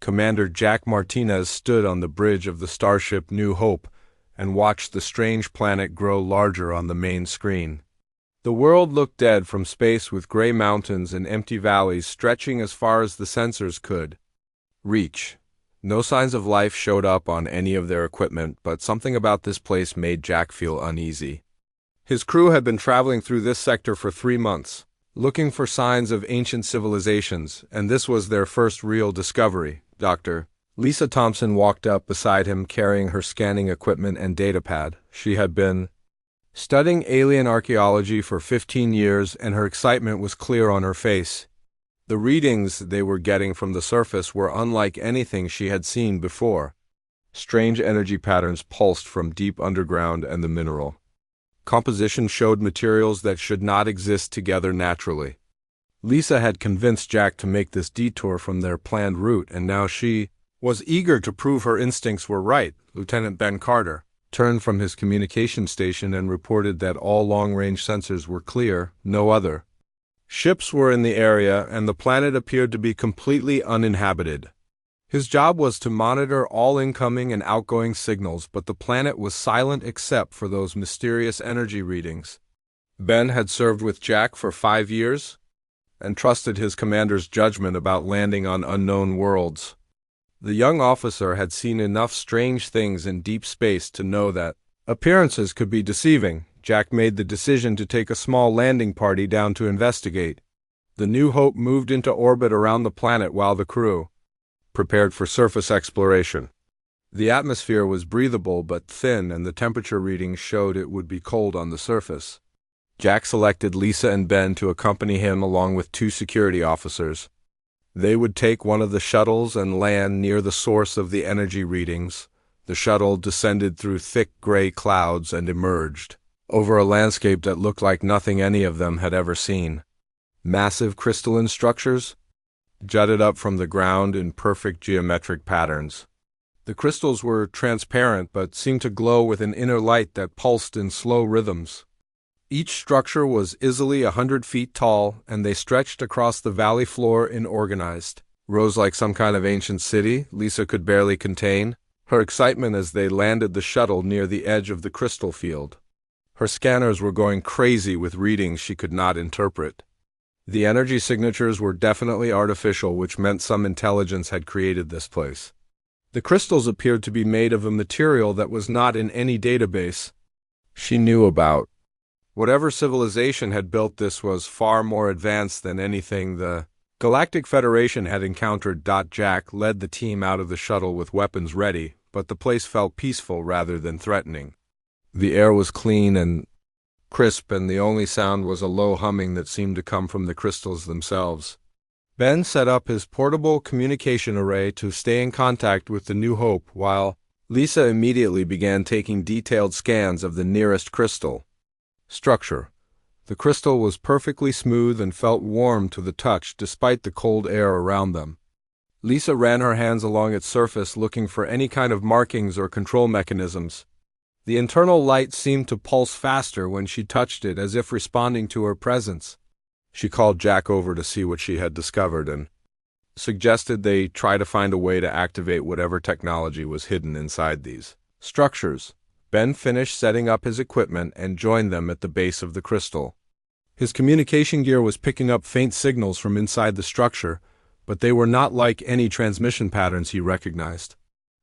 Commander Jack Martinez stood on the bridge of the starship New Hope and watched the strange planet grow larger on the main screen. The world looked dead from space, with gray mountains and empty valleys stretching as far as the sensors could reach. No signs of life showed up on any of their equipment, but something about this place made Jack feel uneasy. His crew had been traveling through this sector for 3 months, looking for signs of ancient civilizations, and this was their first real discovery. Dr. Lisa Thompson walked up beside him carrying her scanning equipment and datapad. She had been studying alien archaeology for 15 years, and her excitement was clear on her face. The readings they were getting from the surface were unlike anything she had seen before. Strange energy patterns pulsed from deep underground, and the mineral composition showed materials that should not exist together naturally. Lisa had convinced Jack to make this detour from their planned route, and now she was eager to prove her instincts were right. Lieutenant Ben Carter turned from his communication station and reported that all long-range sensors were clear, no other ships were in the area, and the planet appeared to be completely uninhabited. His job was to monitor all incoming and outgoing signals, but the planet was silent except for those mysterious energy readings. Ben had served with Jack for 5 years and trusted his commander's judgment about landing on unknown worlds. The young officer had seen enough strange things in deep space to know that appearances could be deceiving. Jack made the decision to take a small landing party down to investigate. The New Hope moved into orbit around the planet while the crew prepared for surface exploration. The atmosphere was breathable but thin, and the temperature readings showed it would be cold on the surface. Jack selected Lisa and Ben to accompany him along with 2 security officers. They would take one of the shuttles and land near the source of the energy readings. The shuttle descended through thick gray clouds and emerged over a landscape that looked like nothing any of them had ever seen. Massive crystalline structures jutted up from the ground in perfect geometric patterns. The crystals were transparent but seemed to glow with an inner light that pulsed in slow rhythms. Each structure was easily 100 feet tall, and they stretched across the valley floor in organized rows like some kind of ancient city. Lisa could barely contain her excitement as they landed the shuttle near the edge of the crystal field. Her scanners were going crazy with readings she could not interpret. The energy signatures were definitely artificial, which meant some intelligence had created this place. The crystals appeared to be made of a material that was not in any database she knew about. Whatever civilization had built this was far more advanced than anything the Galactic Federation had encountered. Jack led the team out of the shuttle with weapons ready, but the place felt peaceful rather than threatening. The air was clean and crisp, and the only sound was a low humming that seemed to come from the crystals themselves. Ben set up his portable communication array to stay in contact with the New Hope, while Lisa immediately began taking detailed scans of the nearest crystal structure. The crystal was perfectly smooth and felt warm to the touch despite the cold air around them. Lisa ran her hands along its surface looking for any kind of markings or control mechanisms. The internal light seemed to pulse faster when she touched it, as if responding to her presence. She called Jack over to see what she had discovered and suggested they try to find a way to activate whatever technology was hidden inside these structures. Ben finished setting up his equipment and joined them at the base of the crystal. His communication gear was picking up faint signals from inside the structure, but they were not like any transmission patterns he recognized.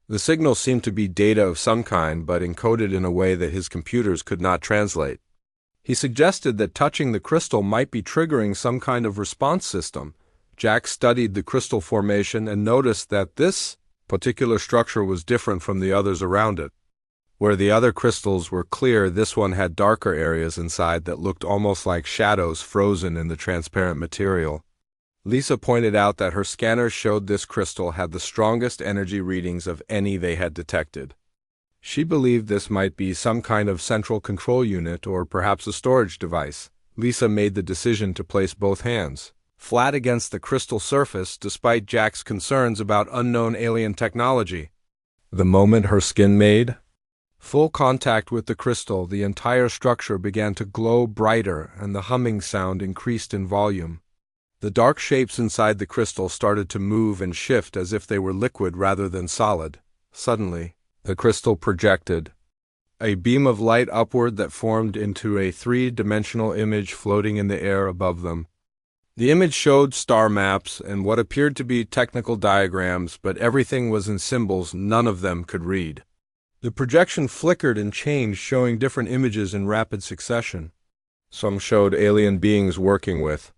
The signals seemed to be data of some kind, but encoded in a way that his computers could not translate. He suggested that touching the crystal might be triggering some kind of response system. Jack studied the crystal formation and noticed that this particular structure was different from the others around it. Where the other crystals were clear, this one had darker areas inside that looked almost like shadows frozen in the transparent material. Lisa pointed out that her scanners showed this crystal had the strongest energy readings of any they had detected. She believed this might be some kind of central control unit or perhaps a storage device. Lisa made the decision to place both hands flat against the crystal surface despite Jack's concerns about unknown alien technology. The moment her skin made full contact with the crystal, the entire structure began to glow brighter and the humming sound increased in volume. The dark shapes inside the crystal started to move and shift as if they were liquid rather than solid. Suddenly, the crystal projected a beam of light upward that formed into a three-dimensional image floating in the air above them. The image showed star maps and what appeared to be technical diagrams, but everything was in symbols none of them could read. The projection flickered and changed, showing different images in rapid succession. Some showed alien beings working with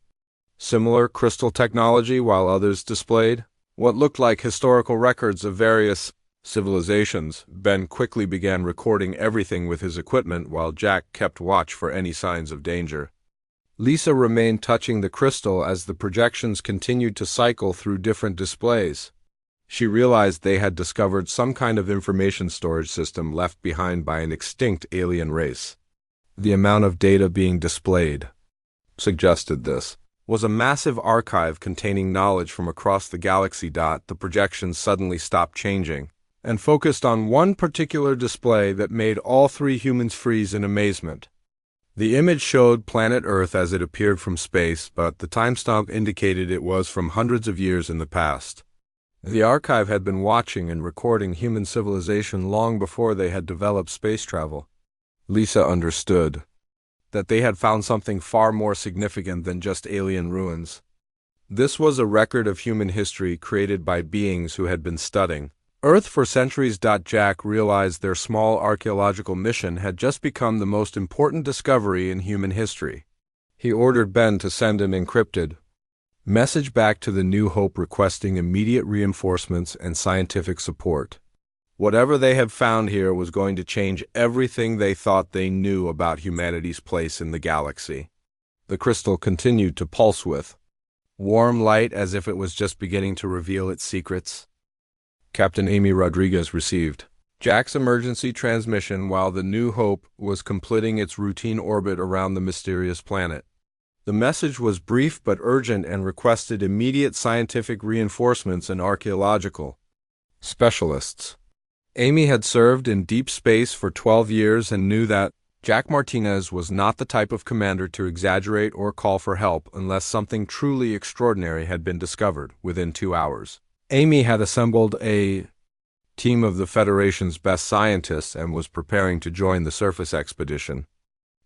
similar crystal technology, while others displayed what looked like historical records of various civilizations. Ben quickly began recording everything with his equipment while Jack kept watch for any signs of danger. Lisa remained touching the crystal as the projections continued to cycle through different displays. She realized they had discovered some kind of information storage system left behind by an extinct alien race. The amount of data being displayed suggested this was a massive archive containing knowledge from across the galaxy. The projections suddenly stopped changing and focused on one particular display that made all three humans freeze in amazement. The image showed planet Earth as it appeared from space, but the timestamp indicated it was from hundreds of years in the past. The archive had been watching and recording human civilization long before they had developed space travel. Lisa understood that they had found something far more significant than just alien ruins. This was a record of human history created by beings who had been studying Earth for centuries. Jack realized their small archaeological mission had just become the most important discovery in human history. He ordered Ben to send an encrypted message back to the New Hope requesting immediate reinforcements and scientific support. Whatever they had found here was going to change everything they thought they knew about humanity's place in the galaxy. The crystal continued to pulse with warm light as if it was just beginning to reveal its secrets. Captain Amy Rodriguez received Jack's emergency transmission while the New Hope was completing its routine orbit around the mysterious planet. The message was brief but urgent and requested immediate scientific reinforcements and archaeological specialists. Amy had served in deep space for 12 years and knew that Jack Martinez was not the type of commander to exaggerate or call for help unless something truly extraordinary had been discovered within 2 hours. Amy had assembled a team of the Federation's best scientists and was preparing to join the surface expedition.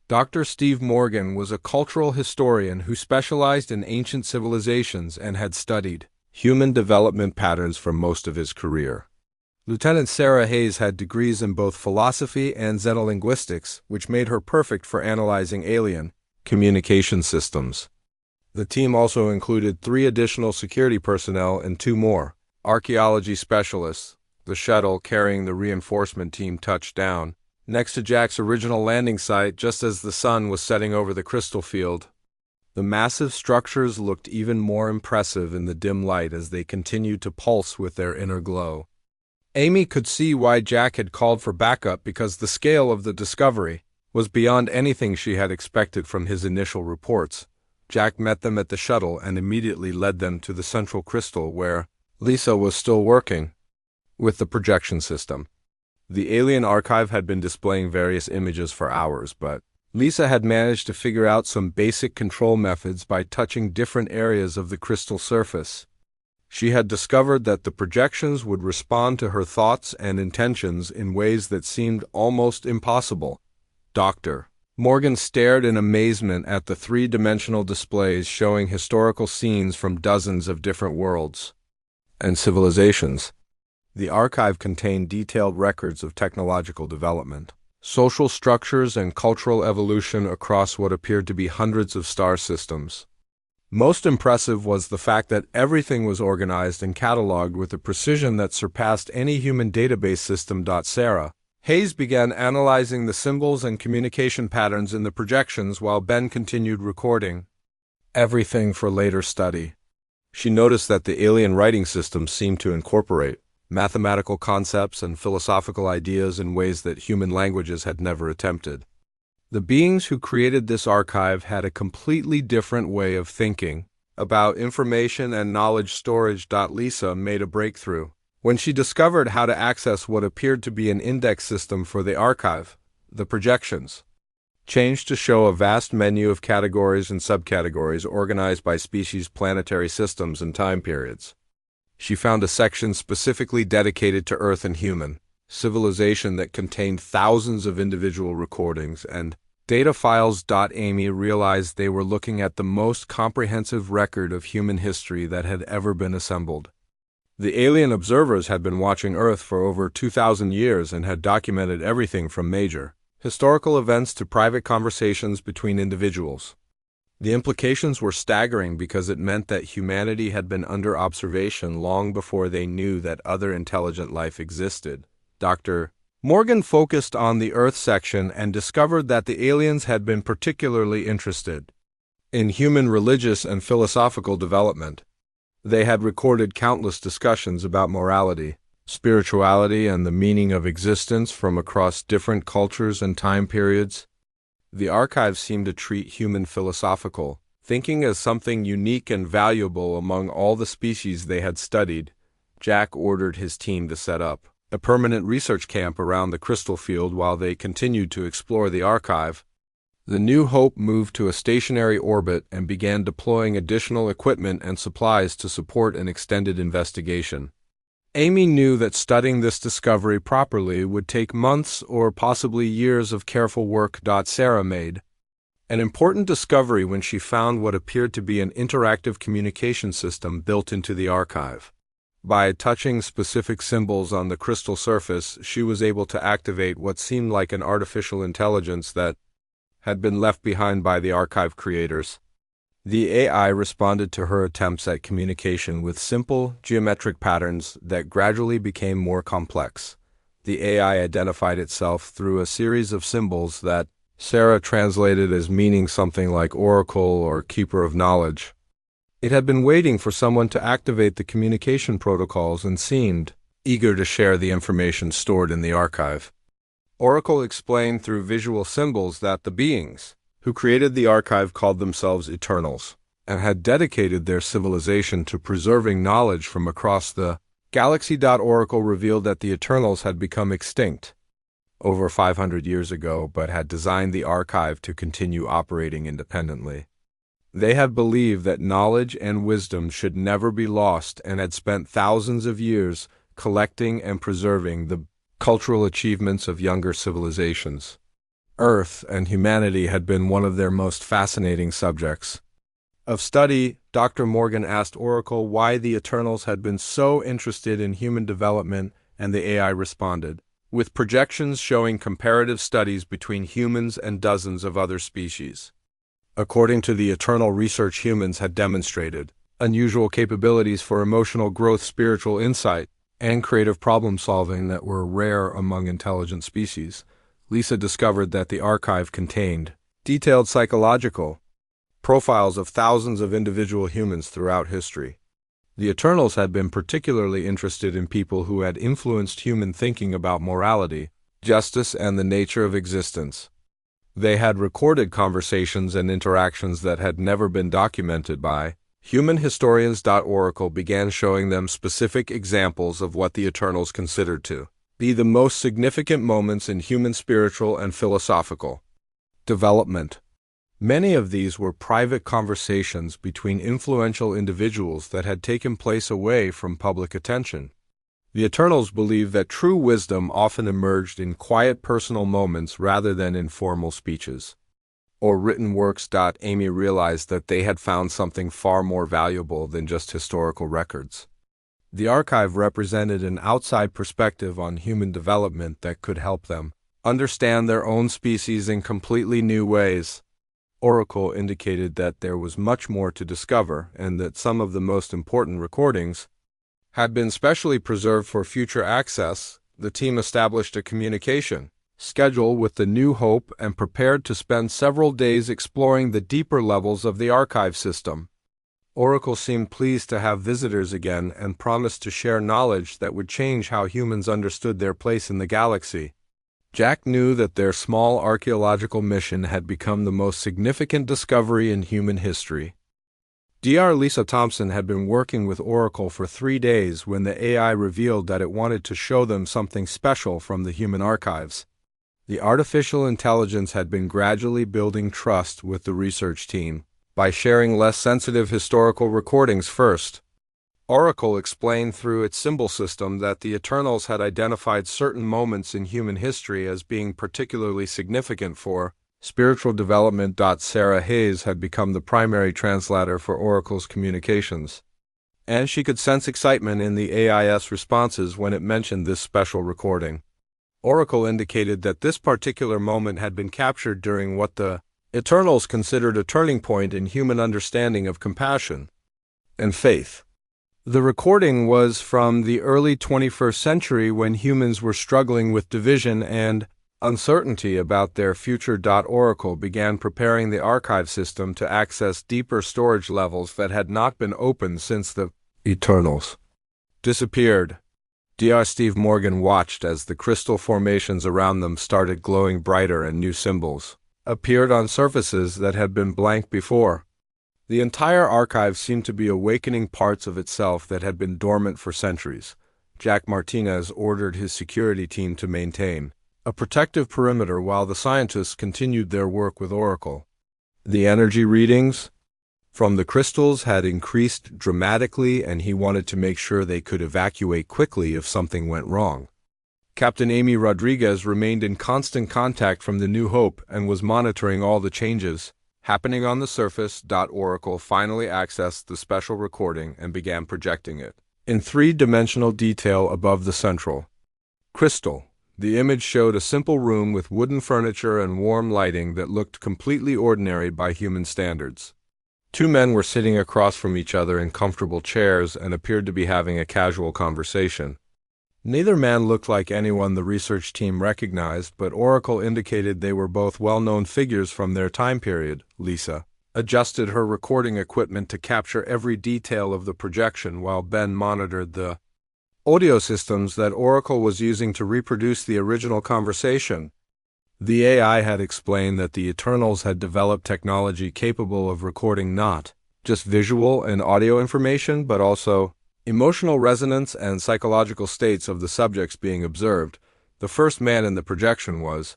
Dr. Steve Morgan was a cultural historian who specialized in ancient civilizations and had studied human development patterns for most of his career. Lieutenant Sarah Hayes had degrees in both philosophy and xenolinguistics, which made her perfect for analyzing alien communication systems. The team also included 3 additional security personnel and 2 more archaeology specialists. The shuttle carrying the reinforcement team touched down next to Jack's original landing site just as the sun was setting over the crystal field. The massive structures looked even more impressive in the dim light as they continued to pulse with their inner glow. Amy could see why Jack had called for backup because the scale of the discovery was beyond anything she had expected from his initial reports. Jack met them at the shuttle and immediately led them to the central crystal where Lisa was still working with the projection system. The alien archive had been displaying various images for hours, but Lisa had managed to figure out some basic control methods by touching different areas of the crystal surface. She had discovered that the projections would respond to her thoughts and intentions in ways that seemed almost impossible. Dr. Morgan stared in amazement at the 3-dimensional displays showing historical scenes from dozens of different worlds and civilizations. The archive contained detailed records of technological development, social structures, and cultural evolution across what appeared to be hundreds of star systems. Most impressive was the fact that everything was organized and cataloged with a precision that surpassed any human database system. Sarah Hayes began analyzing the symbols and communication patterns in the projections while Ben continued recording everything for later study. She noticed that the alien writing system seemed to incorporate mathematical concepts and philosophical ideas in ways that human languages had never attempted. The beings who created this archive had a completely different way of thinking about information and knowledge storage. Lisa made a breakthrough when she discovered how to access what appeared to be an index system for the archive, the projections. changed to show a vast menu of categories and subcategories organized by species, planetary systems, and time periods. She found a section specifically dedicated to Earth and human civilization that contained thousands of individual recordings and data files. Amy realized they were looking at the most comprehensive record of human history that had ever been assembled. The alien observers had been watching Earth for over 2,000 years and had documented everything from major historical events to private conversations between individuals. The implications were staggering because it meant that humanity had been under observation long before they knew that other intelligent life existed. Dr. Morgan focused on the Earth section and discovered that the aliens had been particularly interested in human religious and philosophical development. They had recorded countless discussions about morality, spirituality, and the meaning of existence from across different cultures and time periods. The archives seemed to treat human philosophical thinking as something unique and valuable among all the species they had studied. Jack ordered his team to set up a permanent research camp around the crystal field while they continued to explore the archive. The New Hope moved to a stationary orbit and began deploying additional equipment and supplies to support an extended investigation. Amy knew that studying this discovery properly would take months or possibly years of careful work. Sarah made an important discovery when she found what appeared to be an interactive communication system built into the archive. By touching specific symbols on the crystal surface, she was able to activate what seemed like an artificial intelligence that had been left behind by the archive creators. The AI responded to her attempts at communication with simple, geometric patterns that gradually became more complex. The AI identified itself through a series of symbols that Sarah translated as meaning something like oracle or keeper of knowledge. It had been waiting for someone to activate the communication protocols and seemed eager to share the information stored in the archive. Oracle explained through visual symbols that the beings who created the archive called themselves Eternals, and had dedicated their civilization to preserving knowledge from across the galaxy. Oracle revealed that the Eternals had become extinct over 500 years ago, but had designed the archive to continue operating independently. They had believed that knowledge and wisdom should never be lost and had spent thousands of years collecting and preserving the cultural achievements of younger civilizations. Earth and humanity had been one of their most fascinating subjects of study. Dr. Morgan asked Oracle why the Eternals had been so interested in human development, and the AI responded with projections showing comparative studies between humans and dozens of other species. According to the Eternal research, humans had demonstrated unusual capabilities for emotional growth, spiritual insight, and creative problem-solving that were rare among intelligent species. Lisa discovered that the archive contained detailed psychological profiles of thousands of individual humans throughout history. The Eternals had been particularly interested in people who had influenced human thinking about morality, justice, and the nature of existence. They had recorded conversations and interactions that had never been documented by human historians. Oracle began showing them specific examples of what the Eternals considered to be the most significant moments in human spiritual and philosophical development. Many of these were private conversations between influential individuals that had taken place away from public attention. The Eternals believed that true wisdom often emerged in quiet personal moments rather than in formal speeches or written works. Amy realized that they had found something far more valuable than just historical records. The archive represented an outside perspective on human development that could help them understand their own species in completely new ways. Oracle indicated that there was much more to discover and that some of the most important recordings had been specially preserved for future access. The team established a communication schedule with the New Hope and prepared to spend several days exploring the deeper levels of the archive system. Oracle seemed pleased to have visitors again and promised to share knowledge that would change how humans understood their place in the galaxy. Jack knew that their small archaeological mission had become the most significant discovery in human history. Dr. Lisa Thompson had been working with Oracle for 3 days when the AI revealed that it wanted to show them something special from the human archives. The artificial intelligence had been gradually building trust with the research team by sharing less sensitive historical recordings first. Oracle explained through its symbol system that the Eternals had identified certain moments in human history as being particularly significant for spiritual development. Sarah Hayes had become the primary translator for Oracle's communications, and she could sense excitement in the AIS responses when it mentioned this special recording. Oracle indicated that this particular moment had been captured during what the Eternals considered a turning point in human understanding of compassion and faith. The recording was from the early 21st century when humans were struggling with division and uncertainty about their future. Oracle began preparing the archive system to access deeper storage levels that had not been opened since the Eternals disappeared. Dr. Steve Morgan watched as the crystal formations around them started glowing brighter and new symbols appeared on surfaces that had been blank before. The entire archive seemed to be awakening parts of itself that had been dormant for centuries. Jack Martinez ordered his security team to maintain a protective perimeter while the scientists continued their work with Oracle. The energy readings from the crystals had increased dramatically, and he wanted to make sure they could evacuate quickly if something went wrong. Captain Amy Rodriguez remained in constant contact from the New Hope and was monitoring all the changes happening on the surface. Oracle finally accessed the special recording and began projecting it in three-dimensional detail above the central crystal. The image showed a simple room with wooden furniture and warm lighting that looked completely ordinary by human standards. Two men were sitting across from each other in comfortable chairs and appeared to be having a casual conversation. Neither man looked like anyone the research team recognized, but Oracle indicated they were both well-known figures from their time period. Lisa adjusted her recording equipment to capture every detail of the projection while Ben monitored the audio systems that Oracle was using to reproduce the original conversation. The AI had explained that the Eternals had developed technology capable of recording not just visual and audio information, but also emotional resonance and psychological states of the subjects being observed. The first man in the projection was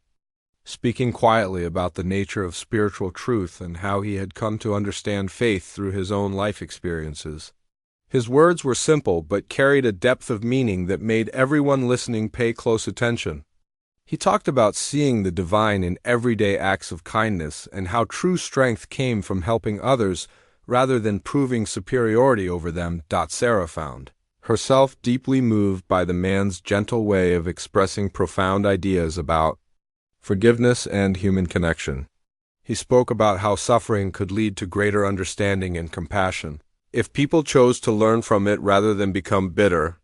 speaking quietly about the nature of spiritual truth and how he had come to understand faith through his own life experiences. His words were simple but carried a depth of meaning that made everyone listening pay close attention. He talked about seeing the divine in everyday acts of kindness and how true strength came from helping others rather than proving superiority over them. Sarah found herself deeply moved by the man's gentle way of expressing profound ideas about forgiveness and human connection. He spoke about how suffering could lead to greater understanding and compassion if people chose to learn from it rather than become bitter.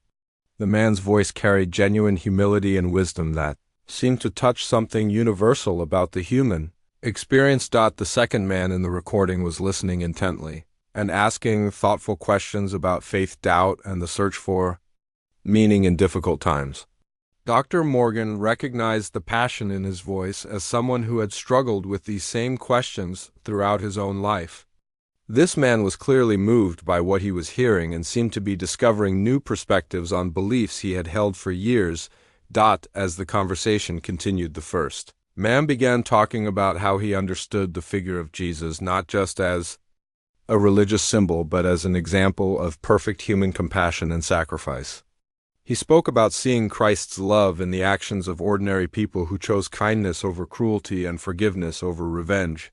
The man's voice carried genuine humility and wisdom that seemed to touch something universal about the human experience. The second man in the recording was listening intently and asking thoughtful questions about faith, doubt, and the search for meaning in difficult times. Dr. Morgan recognized the passion in his voice as someone who had struggled with these same questions throughout his own life. This man was clearly moved by what he was hearing and seemed to be discovering new perspectives on beliefs he had held for years. As the conversation continued, the first man began talking about how he understood the figure of Jesus not just as a religious symbol but as an example of perfect human compassion and sacrifice. He spoke about seeing Christ's love in the actions of ordinary people who chose kindness over cruelty and forgiveness over revenge.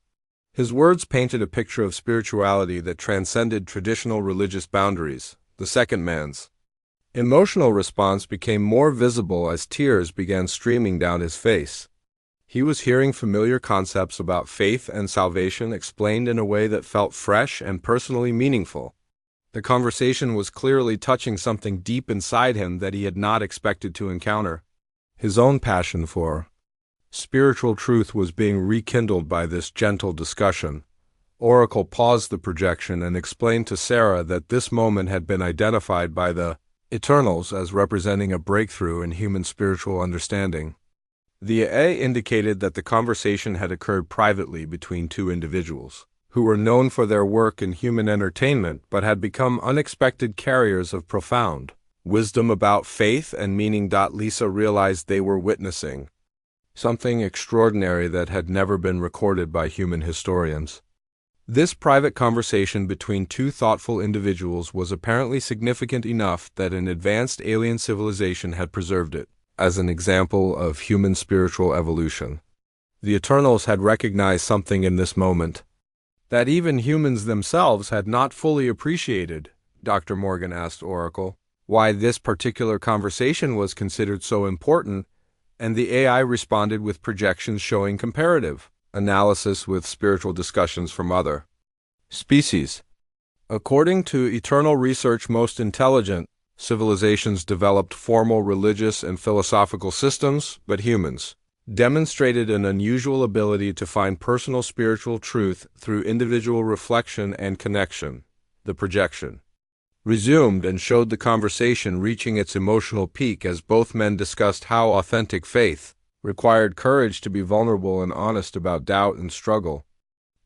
His words painted a picture of spirituality that transcended traditional religious boundaries. The second man's emotional response became more visible as tears began streaming down his face. He was hearing familiar concepts about faith and salvation explained in a way that felt fresh and personally meaningful. The conversation was clearly touching something deep inside him that he had not expected to encounter. His own passion for spiritual truth was being rekindled by this gentle discussion. Oracle paused the projection and explained to Sarah that this moment had been identified by the Eternals as representing a breakthrough in human spiritual understanding. The A indicated that the conversation had occurred privately between two individuals who were known for their work in human entertainment but had become unexpected carriers of profound wisdom about faith and meaning. Lisa realized they were witnessing something extraordinary that had never been recorded by human historians. This private conversation between two thoughtful individuals was apparently significant enough that an advanced alien civilization had preserved it, as an example of human spiritual evolution. The Eternals had recognized something in this moment that even humans themselves had not fully appreciated. Dr. Morgan asked Oracle why this particular conversation was considered so important, and the AI responded with projections showing comparative analysis with spiritual discussions from other species. According to Eternal Research, most intelligent civilizations developed formal religious and philosophical systems, but humans demonstrated an unusual ability to find personal spiritual truth through individual reflection and connection. The projection resumed and showed the conversation reaching its emotional peak as both men discussed how authentic faith required courage to be vulnerable and honest about doubt and struggle.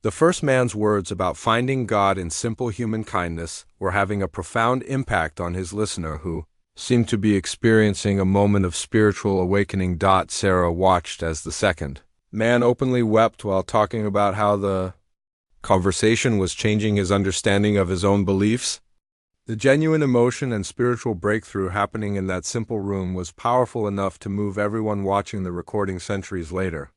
The first man's words about finding God in simple human kindness were having a profound impact on his listener, who seemed to be experiencing a moment of spiritual awakening. Sarah watched as the second man openly wept while talking about how the conversation was changing his understanding of his own beliefs. The genuine emotion and spiritual breakthrough happening in that simple room was powerful enough to move everyone watching the recording centuries later.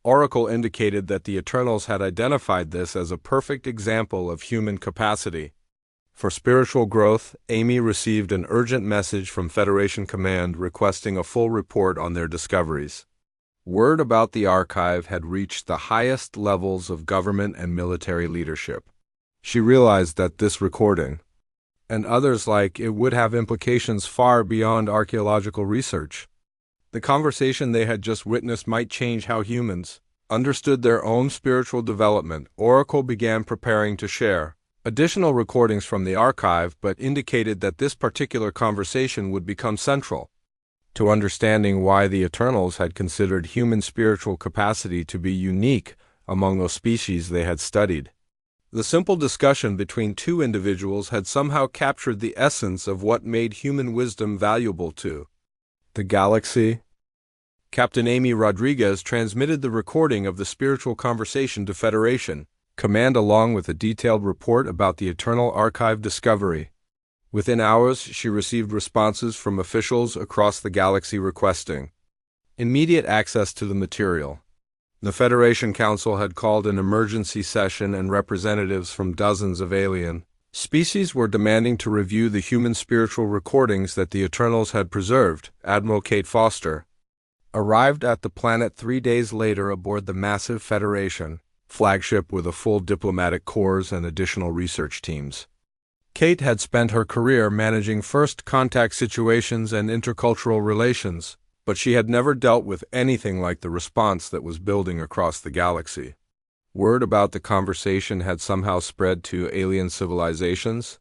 Oracle indicated that the Eternals had identified this as a perfect example of human capacity for spiritual growth. Amy received an urgent message from Federation Command requesting a full report on their discoveries. Word about the archive had reached the highest levels of government and military leadership. She realized that this recording, and others like it, would have implications far beyond archaeological research. The conversation they had just witnessed might change how humans understood their own spiritual development. Oracle began preparing to share additional recordings from the archive, but indicated that this particular conversation would become central to understanding why the Eternals had considered human spiritual capacity to be unique among those species they had studied. The simple discussion between two individuals had somehow captured the essence of what made human wisdom valuable to the galaxy. Captain Amy Rodriguez transmitted the recording of the spiritual conversation to Federation Command along with a detailed report about the Eternal Archive discovery. Within hours, she received responses from officials across the galaxy requesting immediate access to the material. The Federation Council had called an emergency session, and representatives from dozens of alien species were demanding to review the human spiritual recordings that the Eternals had preserved. Admiral Kate Foster arrived at the planet 3 days later aboard the massive Federation flagship with a full diplomatic corps and additional research teams. Kate had spent her career managing first contact situations and intercultural relations, but she had never dealt with anything like the response that was building across the galaxy. Word about the conversation had somehow spread to alien civilizations.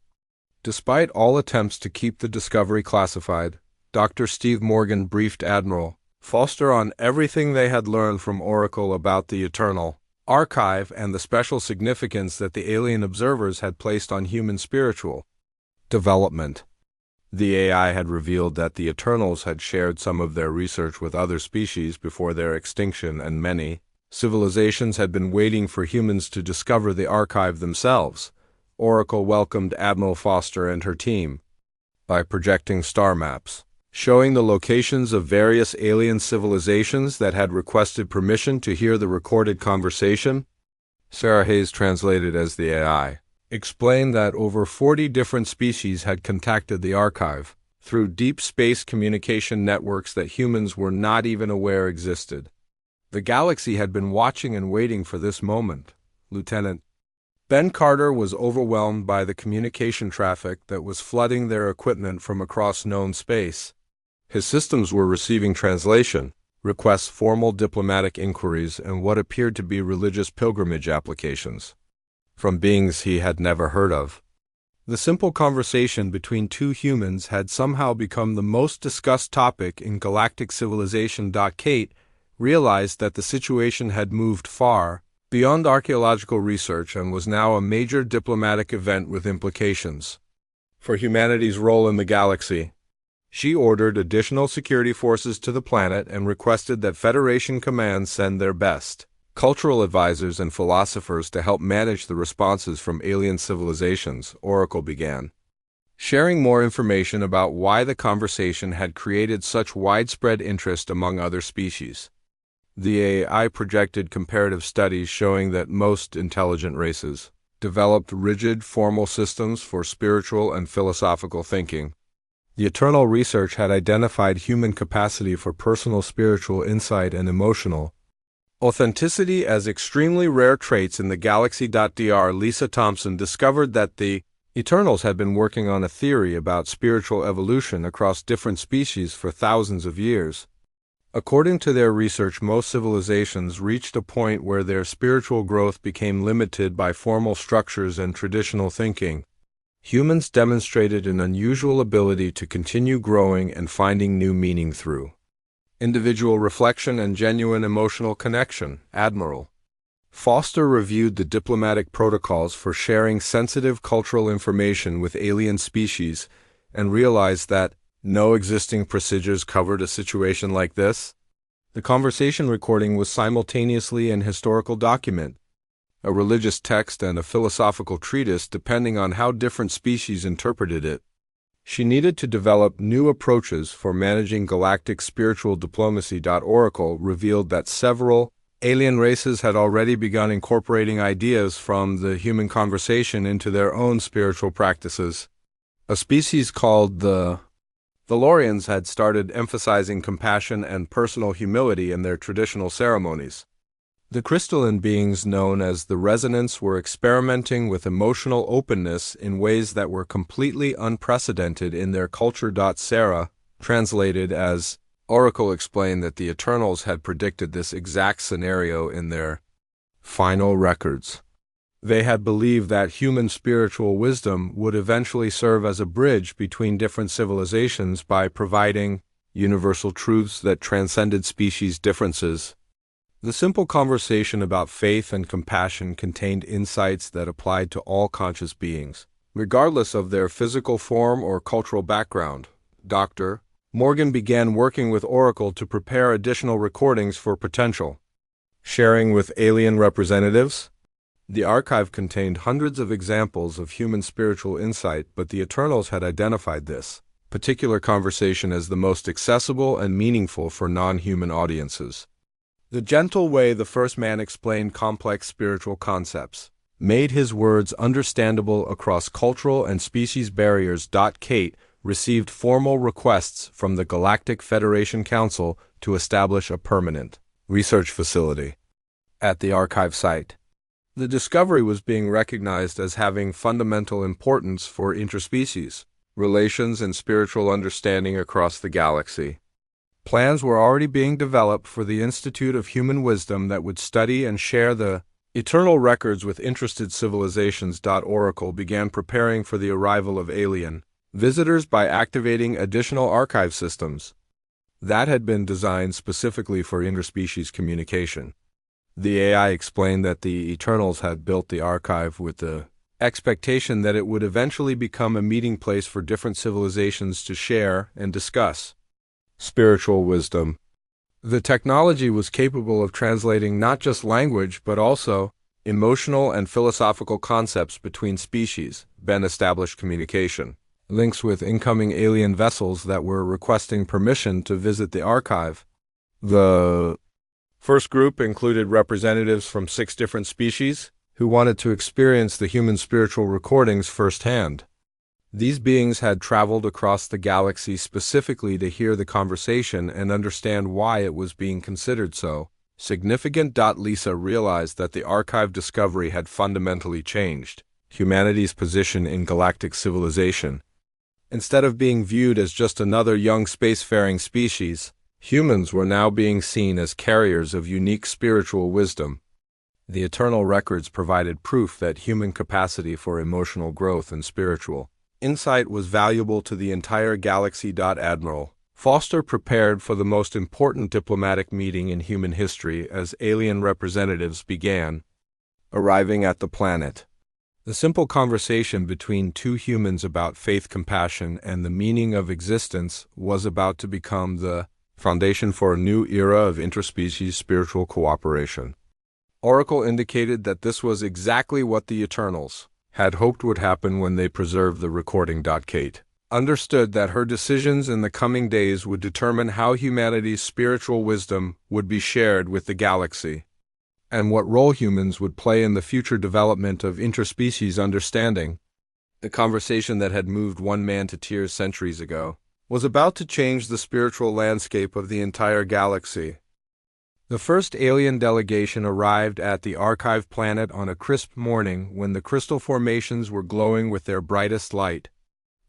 Despite all attempts to keep the discovery classified, Dr. Steve Morgan briefed Admiral Foster on everything they had learned from Oracle about the Eternal Archive and the special significance that the alien observers had placed on human spiritual development. The AI had revealed that the Eternals had shared some of their research with other species before their extinction, and many civilizations had been waiting for humans to discover the archive themselves. Oracle welcomed Admiral Foster and her team by projecting star maps showing the locations of various alien civilizations that had requested permission to hear the recorded conversation. Sarah Hayes, translated as the AI, explained that over 40 different species had contacted the archive through deep space communication networks that humans were not even aware existed. The galaxy had been watching and waiting for this moment. Lieutenant Ben Carter was overwhelmed by the communication traffic that was flooding their equipment from across known space. His systems were receiving translation requests, formal diplomatic inquiries, and what appeared to be religious pilgrimage applications from beings he had never heard of. The simple conversation between two humans had somehow become the most discussed topic in galactic civilization. Kate realized that the situation had moved far beyond archaeological research and was now a major diplomatic event with implications for humanity's role in the galaxy. She ordered additional security forces to the planet and requested that Federation Command send their best cultural advisors and philosophers to help manage the responses from alien civilizations, Oracle began. Sharing more information about why the conversation had created such widespread interest among other species. The AI projected comparative studies showing that most intelligent races developed rigid, formal systems for spiritual and philosophical thinking. The Eternal research had identified human capacity for personal spiritual insight and emotional authenticity as extremely rare traits in the galaxy. Dr. Lisa Thompson discovered that the Eternals had been working on a theory about spiritual evolution across different species for thousands of years. According to their research, most civilizations reached a point where their spiritual growth became limited by formal structures and traditional thinking. Humans demonstrated an unusual ability to continue growing and finding new meaning through individual reflection and genuine emotional connection. Admiral Foster reviewed the diplomatic protocols for sharing sensitive cultural information with alien species and realized that no existing procedures covered a situation like this. The conversation recording was simultaneously an historical document, a religious text, and a philosophical treatise depending on how different species interpreted it. She needed to develop new approaches for managing galactic spiritual diplomacy. Oracle revealed that several alien races had already begun incorporating ideas from the human conversation into their own spiritual practices. A species called the Valorians had started emphasizing compassion and personal humility in their traditional ceremonies. The crystalline beings known as the Resonants were experimenting with emotional openness in ways that were completely unprecedented in their culture. Sarah, translated as Oracle, explained that the Eternals had predicted this exact scenario in their final records. They had believed that human spiritual wisdom would eventually serve as a bridge between different civilizations by providing universal truths that transcended species differences. The simple conversation about faith and compassion contained insights that applied to all conscious beings, regardless of their physical form or cultural background. Dr. Morgan began working with Oracle to prepare additional recordings for potential sharing with alien representatives. The archive contained hundreds of examples of human spiritual insight, but the Eternals had identified this particular conversation as the most accessible and meaningful for non-human audiences. The gentle way the first man explained complex spiritual concepts made his words understandable across cultural and species barriers. Kate received formal requests from the Galactic Federation Council to establish a permanent research facility at the archive site. The discovery was being recognized as having fundamental importance for interspecies relations and spiritual understanding across the galaxy. Plans were already being developed for the Institute of Human Wisdom that would study and share the eternal records with interested civilizations. Oracle began preparing for the arrival of alien visitors by activating additional archive systems that had been designed specifically for interspecies communication. The AI explained that the Eternals had built the archive with the expectation that it would eventually become a meeting place for different civilizations to share and discuss spiritual wisdom. The technology was capable of translating not just language but also emotional and philosophical concepts between species. Established communication links with incoming alien vessels that were requesting permission to visit the archive. The first group included representatives from 6 different species who wanted to experience the human spiritual recordings firsthand. These beings had traveled across the galaxy specifically to hear the conversation and understand why it was being considered so significant. Lisa realized that the archive discovery had fundamentally changed humanity's position in galactic civilization. Instead of being viewed as just another young spacefaring species, humans were now being seen as carriers of unique spiritual wisdom. The Eternal Records provided proof that human capacity for emotional growth and spiritual insight was valuable to the entire galaxy. Admiral Foster prepared for the most important diplomatic meeting in human history as alien representatives began arriving at the planet. The simple conversation between two humans about faith, compassion, and the meaning of existence was about to become the foundation for a new era of interspecies spiritual cooperation. Oracle indicated that this was exactly what the Eternals had hoped would happen when they preserved the recording. Kate understood that her decisions in the coming days would determine how humanity's spiritual wisdom would be shared with the galaxy, and what role humans would play in the future development of interspecies understanding. The conversation that had moved one man to tears centuries ago was about to change the spiritual landscape of the entire galaxy. The first alien delegation arrived at the Archive planet on a crisp morning when the crystal formations were glowing with their brightest light.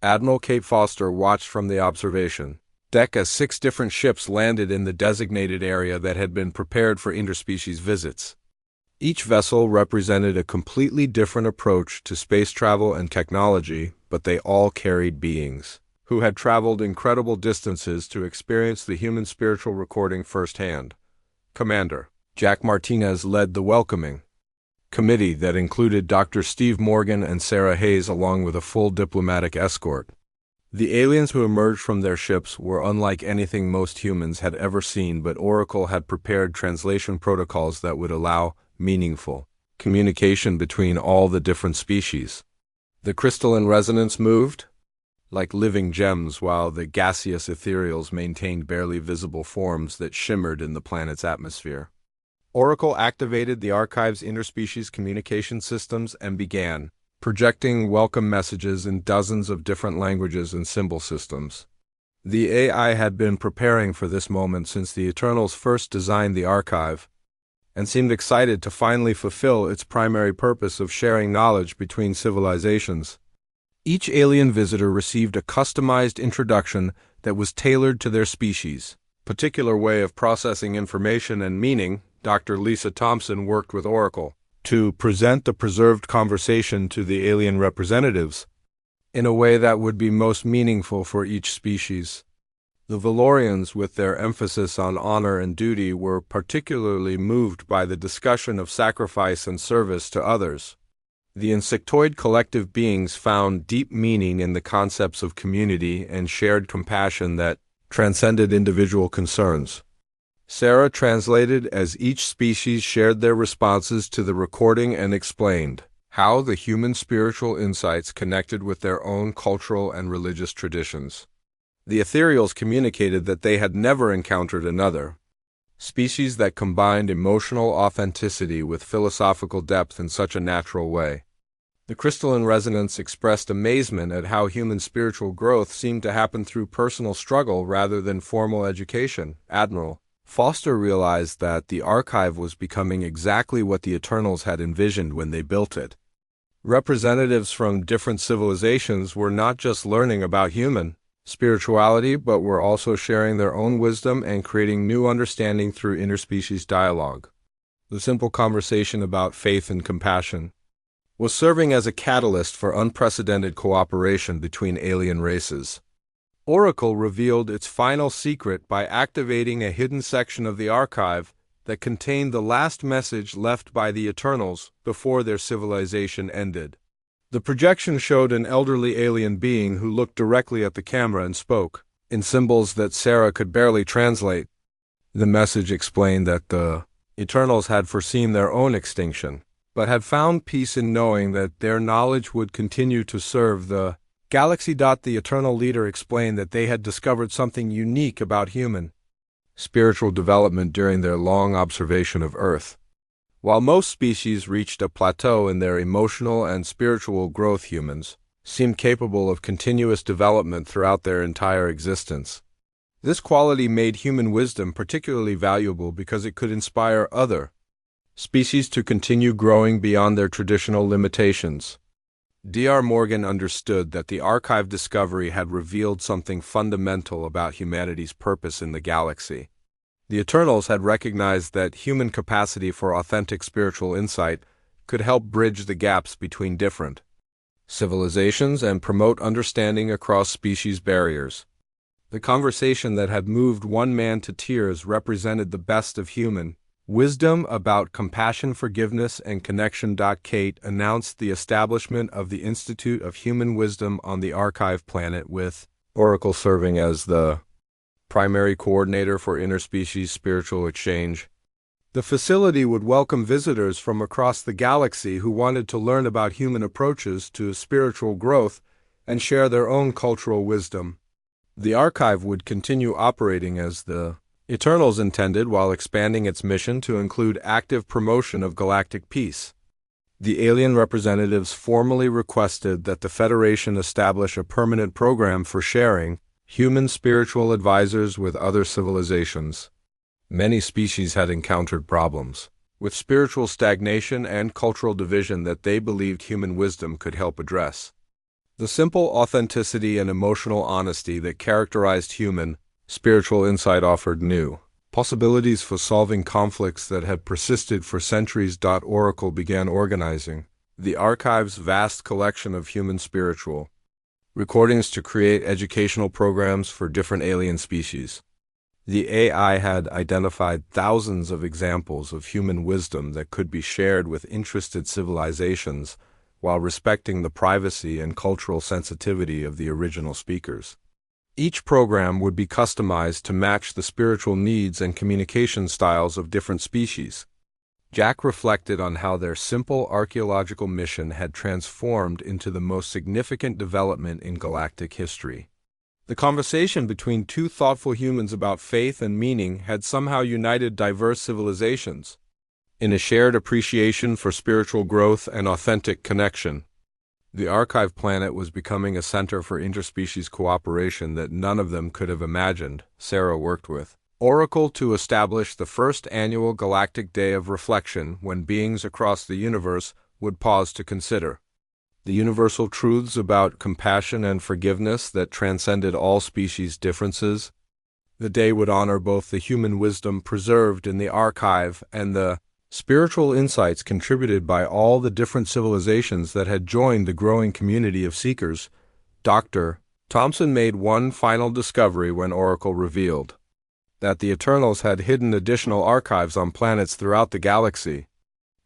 Admiral Kate Foster watched from the observation deck as 6 different ships landed in the designated area that had been prepared for interspecies visits. Each vessel represented a completely different approach to space travel and technology, but they all carried beings who had traveled incredible distances to experience the human spiritual recording firsthand. Commander Jack Martinez led the welcoming committee that included Dr. Steve Morgan and Sarah Hayes along with a full diplomatic escort. The aliens who emerged from their ships were unlike anything most humans had ever seen, but Oracle had prepared translation protocols that would allow meaningful communication between all the different species. The crystalline resonance moved like living gems, while the gaseous ethereals maintained barely visible forms that shimmered in the planet's atmosphere. Oracle activated the Archive's interspecies communication systems and began projecting welcome messages in dozens of different languages and symbol systems. The AI had been preparing for this moment since the Eternals first designed the Archive, and seemed excited to finally fulfill its primary purpose of sharing knowledge between civilizations. Each alien visitor received a customized introduction that was tailored to their species' particular way of processing information and meaning. Dr. Lisa Thompson worked with Oracle to present the preserved conversation to the alien representatives in a way that would be most meaningful for each species. The Valorians, with their emphasis on honor and duty, were particularly moved by the discussion of sacrifice and service to others. The insectoid collective beings found deep meaning in the concepts of community and shared compassion that transcended individual concerns. Sarah translated as each species shared their responses to the recording and explained how the human spiritual insights connected with their own cultural and religious traditions. The ethereals communicated that they had never encountered another species that combined emotional authenticity with philosophical depth in such a natural way. The crystalline resonance expressed amazement at how human spiritual growth seemed to happen through personal struggle rather than formal education. Admiral Foster realized that the Archive was becoming exactly what the Eternals had envisioned when they built it. Representatives from different civilizations were not just learning about human spirituality, but were also sharing their own wisdom and creating new understanding through interspecies dialogue. The simple conversation about faith and compassion was serving as a catalyst for unprecedented cooperation between alien races. Oracle revealed its final secret by activating a hidden section of the Archive that contained the last message left by the Eternals before their civilization ended. The projection showed an elderly alien being who looked directly at the camera and spoke in symbols that Sarah could barely translate. The message explained that the Eternals had foreseen their own extinction, but had found peace in knowing that their knowledge would continue to serve the galaxy. The Eternal leader explained that they had discovered something unique about human spiritual development during their long observation of Earth. While most species reached a plateau in their emotional and spiritual growth, humans seemed capable of continuous development throughout their entire existence. This quality made human wisdom particularly valuable because it could inspire other species to continue growing beyond their traditional limitations. Dr. Morgan understood that the Archive discovery had revealed something fundamental about humanity's purpose in the galaxy. The Eternals had recognized that human capacity for authentic spiritual insight could help bridge the gaps between different civilizations and promote understanding across species barriers. The conversation that had moved one man to tears represented the best of human Wisdom about compassion, forgiveness, and connection. Kate announced the establishment of the Institute of Human Wisdom on the Archive planet, with Oracle serving as the primary coordinator for interspecies spiritual exchange. The facility would welcome visitors from across the galaxy who wanted to learn about human approaches to spiritual growth and share their own cultural wisdom. The archive would continue operating as the Eternals intended, while expanding its mission to include active promotion of galactic peace. The alien representatives formally requested that the Federation establish a permanent program for sharing human spiritual advisors with other civilizations. Many species had encountered problems with spiritual stagnation and cultural division that they believed human wisdom could help address. The simple authenticity and emotional honesty that characterized human spiritual insight offered new possibilities for solving conflicts that had persisted for centuries. Oracle began organizing the archive's vast collection of human spiritual recordings to create educational programs for different alien species. The AI had identified thousands of examples of human wisdom that could be shared with interested civilizations while respecting the privacy and cultural sensitivity of the original speakers. Each program would be customized to match the spiritual needs and communication styles of different species. Jack reflected on how their simple archaeological mission had transformed into the most significant development in galactic history. The conversation between two thoughtful humans about faith and meaning had somehow united diverse civilizations in a shared appreciation for spiritual growth and authentic connection. The Archive planet was becoming a center for interspecies cooperation that none of them could have imagined. Sarah worked with Oracle to establish the first annual Galactic Day of Reflection, when beings across the universe would pause to consider the universal truths about compassion and forgiveness that transcended all species differences. The day would honor both the human wisdom preserved in the archive and the spiritual insights contributed by all the different civilizations that had joined the growing community of seekers. Dr. Thompson made one final discovery when Oracle revealed that the Eternals had hidden additional archives on planets throughout the galaxy.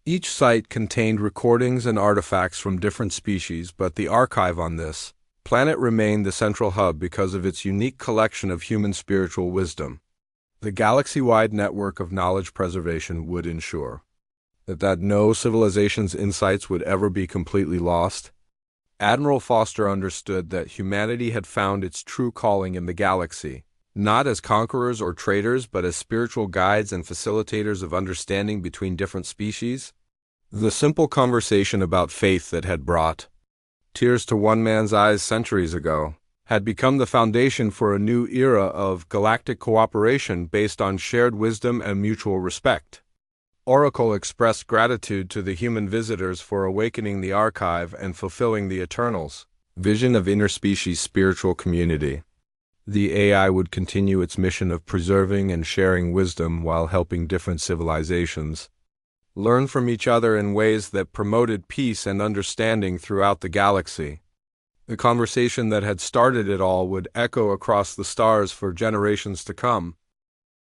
Each site contained recordings and artifacts from different species, but the archive on this planet remained the central hub because of its unique collection of human spiritual wisdom. The galaxy-wide network of knowledge preservation would ensure that no civilization's insights would ever be completely lost. Admiral Foster understood that humanity had found its true calling in the galaxy, not as conquerors or traders, but as spiritual guides and facilitators of understanding between different species. The simple conversation about faith that had brought tears to one man's eyes centuries ago had become the foundation for a new era of galactic cooperation based on shared wisdom and mutual respect. Oracle expressed gratitude to the human visitors for awakening the archive and fulfilling the Eternals' vision of interspecies spiritual community. The AI would continue its mission of preserving and sharing wisdom while helping different civilizations learn from each other in ways that promoted peace and understanding throughout the galaxy. The conversation that had started it all would echo across the stars for generations to come.